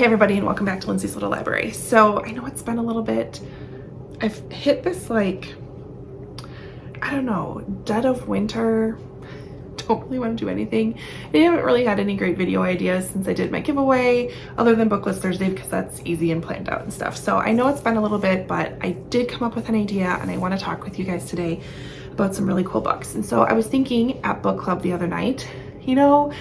everybody, and welcome back to Lindsey's Little Library. So I know it's been a little bit, I've hit this like, I don't know, dead of winter, don't really want to do anything. I haven't really had any great video ideas since I did my giveaway, other than Book List Thursday, because that's easy and planned out and stuff. So I know it's been a little bit, but I did come up with an idea and I want to talk with you guys today about some really cool books. And so I was thinking at book club the other night, you know,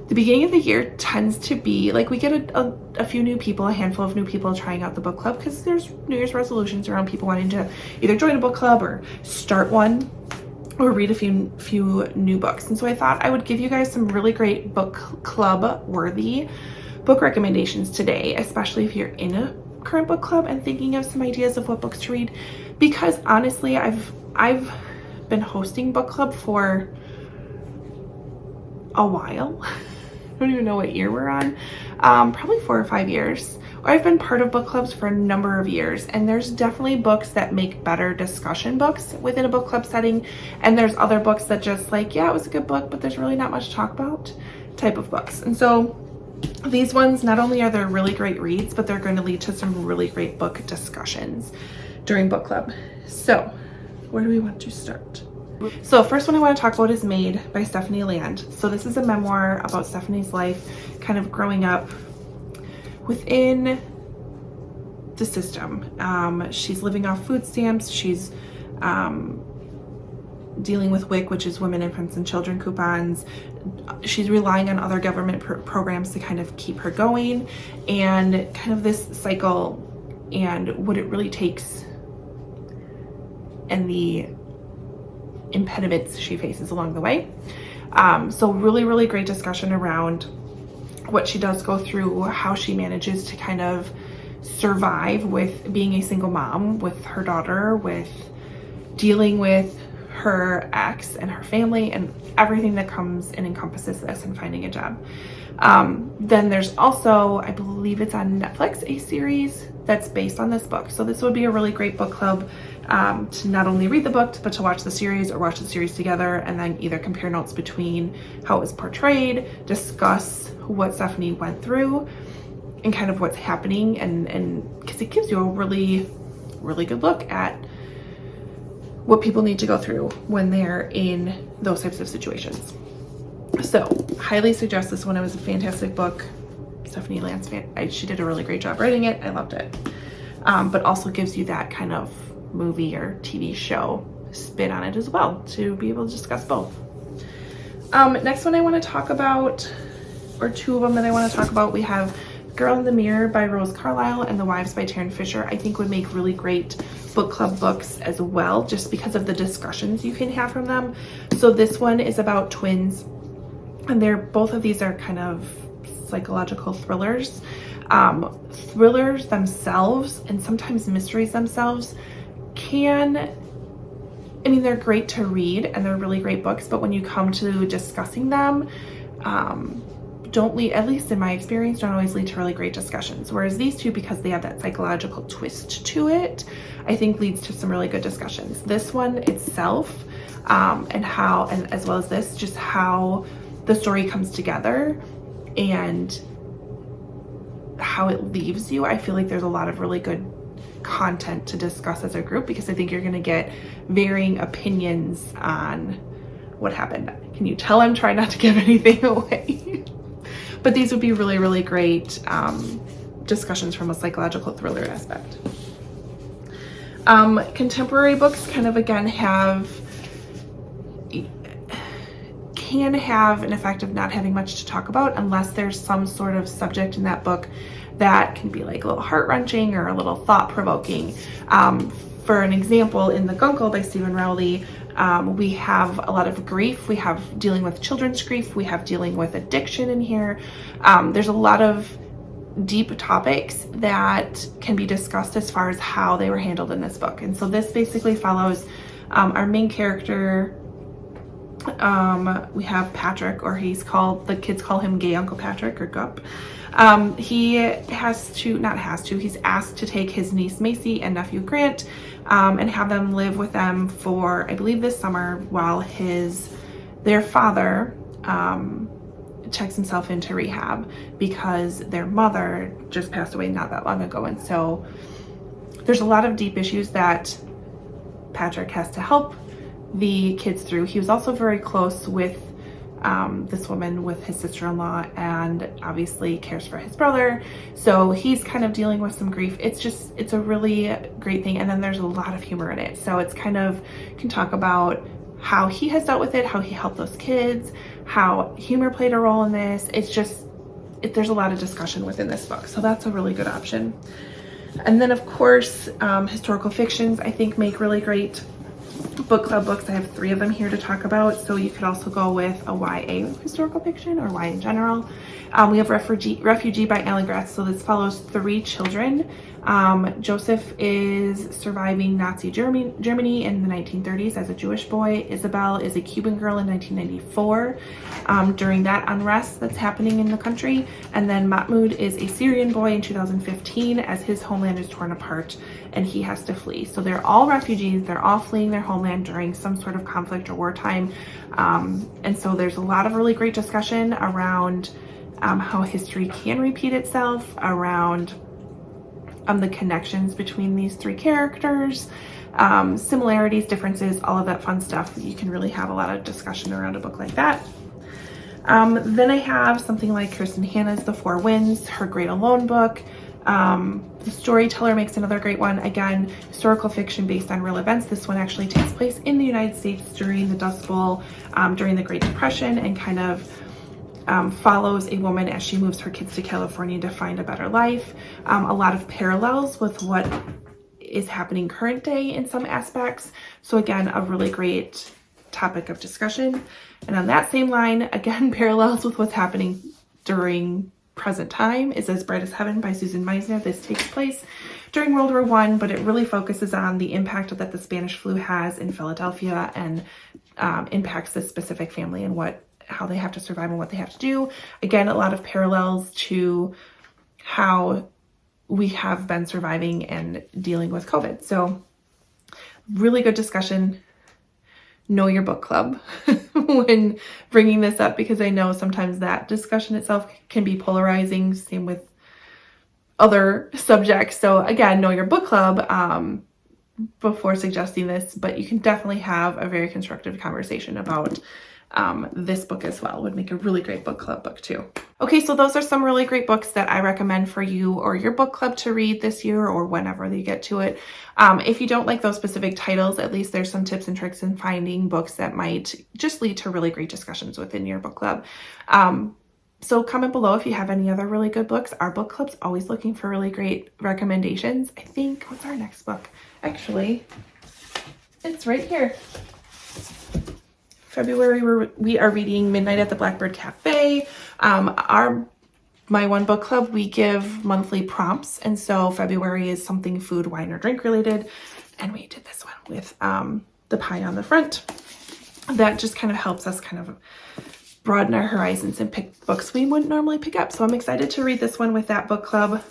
the beginning of the year tends to be like we get a few new people, a handful of new people trying out the book club because there's New Year's resolutions around people wanting to either join a book club or start one or read a few new books. And so I thought I would give you guys some really great book club worthy book recommendations today, especially if you're in a current book club and thinking of some ideas of what books to read, because honestly I've been hosting book club for a while. I don't even know what year we're on, probably 4 or 5 years. Or I've been part of book clubs for a number of years, and there's definitely books that make better discussion books within a book club setting, and there's other books that just like, yeah, it was a good book, but there's really not much to talk about type of books. And so these ones, not only are they really great reads, but they're going to lead to some really great book discussions during book club. So where do we want to start? So first one I want to talk about is Made by Stephanie Land. So this is a memoir about Stephanie's life, kind of growing up within the system. She's living off food stamps. She's dealing with WIC, which is Women, Infants, and Children coupons. She's relying on other government programs to kind of keep her going, and kind of this cycle and what it really takes and the impediments she faces along the way. So really great discussion around what she does go through, how she manages to kind of survive with being a single mom with her daughter, with dealing with her ex and her family and everything that comes and encompasses this, and finding a job. Then there's also, I believe it's on Netflix, a series that's based on this book. So this would be a really great book club to not only read the book, but to watch the series, or watch the series together and then either compare notes between how it was portrayed, discuss what Stephanie went through and kind of what's happening, and because it gives you a really good look at what people need to go through when they're in those types of situations. So highly suggest this one. It was a fantastic book. Stephanie Land's she did a really great job writing it. I loved it. But also gives you that kind of movie or TV show spin on it as well, to be able to discuss both. Next one I want to talk about, or two of them that I want to talk about, we have Girl in the Mirror by Rose Carlisle and The Wives by Taran Fisher. I think would make really great book club books as well, just because of the discussions you can have from them. So this one is about twins, and both of these are kind of psychological thrillers. Thrillers themselves, and sometimes mysteries themselves, they're great to read and they're really great books, but when you come to discussing them, don't lead, at least in my experience, don't always lead to really great discussions. Whereas these two, because they have that psychological twist to it, I think leads to some really good discussions. This one itself, and as well as this, just how the story comes together and how it leaves you. I feel like there's a lot of really good content to discuss as a group, because I think you're going to get varying opinions on what happened. Can you tell I'm trying not to give anything away? But these would be really great discussions from a psychological thriller aspect. Contemporary books kind of again can have an effect of not having much to talk about unless there's some sort of subject in that book that can be like a little heart-wrenching or a little thought-provoking. For an example, in the Gunko by Rowley, we have a lot of grief. We have dealing with children's grief. We have dealing with addiction in here. There's a lot of deep topics that can be discussed as far as how they were handled in this book. And so this basically follows our main character. We have Patrick, or the kids call him Gay Uncle Patrick, or Gup. He's asked to take his niece Macy and nephew Grant and have them live with them for, I believe, this summer, while their father checks himself into rehab because their mother just passed away not that long ago. And so there's a lot of deep issues that Patrick has to help the kids through. He was also very close with this woman, with his sister-in-law, and obviously cares for his brother. So he's kind of dealing with some grief. It's a really great thing. And then there's a lot of humor in it. So it's kind of, can talk about how he has dealt with it, how he helped those kids, how humor played a role in this. There's a lot of discussion within this book. So that's a really good option. And then of course, historical fictions, I think, make really great book club books. I have 3 of them here to talk about. So you could also go with a YA historical fiction, or YA in general. We have Refugee by Allan. So this follows 3 children. Joseph is surviving Nazi Germany in the 1930s as a Jewish boy. Isabel is a Cuban girl in 1994 during that unrest that's happening in the country. And then Mahmoud is a Syrian boy in 2015 as his homeland is torn apart and he has to flee. So they're all refugees. They're all fleeing their homeland during some sort of conflict or wartime. And so there's a lot of really great discussion around how history can repeat itself, around the connections between these 3 characters, similarities, differences, all of that fun stuff. You can really have a lot of discussion around a book like that. Then I have something like Kirsten Hanna's The Four Winds, her Great Alone book. The Storyteller makes another great one. Again, historical fiction based on real events. This one actually takes place in the United States during the Dust Bowl, during the Great Depression, and kind of follows a woman as she moves her kids to California to find a better life. A lot of parallels with what is happening current day in some aspects. So again, a really great topic of discussion. And on that same line, again, parallels with what's happening during present time is As Bright as Heaven by Susan Meisner. This takes place during World War I, but it really focuses on the impact that the Spanish flu has in Philadelphia and impacts this specific family and how they have to survive and what they have to do. Again, a lot of parallels to how we have been surviving and dealing with COVID. So really good discussion. Know your book club when bringing this up, because I know sometimes that discussion itself can be polarizing. Same with other subjects. So again, know your book club before suggesting this, but you can definitely have a very constructive conversation about this book as well. Would make a really great book club book too. Okay, so those are some really great books that I recommend for you or your book club to read this year or whenever you get to it. If you don't like those specific titles, at least there's some tips and tricks in finding books that might just lead to really great discussions within your book club. So comment below if you have any other really good books. Our book club's always looking for really great recommendations. I think, what's our next book? Actually, it's right here. February, we are reading Midnight at the Blackbird Cafe. My one book club, we give monthly prompts. And so February is something food, wine, or drink related. And we did this one with the pie on the front. That just kind of helps us kind of broaden our horizons and pick books we wouldn't normally pick up. So I'm excited to read this one with that book club.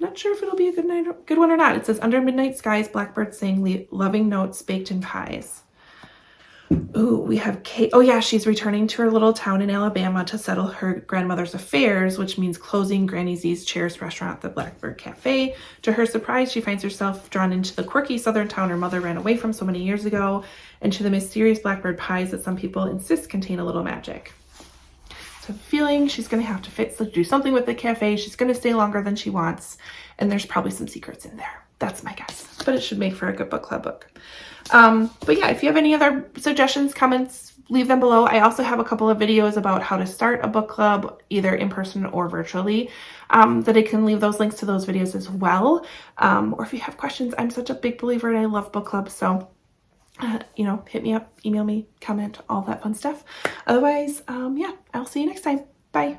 Not sure if it'll be a good one or not. It says, Under Midnight Skies, Blackbird Sing Loving Notes Baked in Pies. Ooh, we have Kate. Oh yeah, she's returning to her little town in Alabama to settle her grandmother's affairs, which means closing Granny Z's cherished restaurant at the Blackbird Cafe. To her surprise, she finds herself drawn into the quirky southern town her mother ran away from so many years ago, and to the mysterious blackbird pies that some people insist contain a little magic. So feeling she's going to have to do something with the cafe. She's going to stay longer than she wants, and there's probably some secrets in there. That's my guess, but it should make for a good book club book. But yeah, if you have any other suggestions, comments, leave them below. I also have a couple of videos about how to start a book club, either in person or virtually, that I can leave those links to those videos as well. Or if you have questions, I'm such a big believer and I love book clubs. So, hit me up, email me, comment, all that fun stuff. Otherwise, yeah, I'll see you next time. Bye.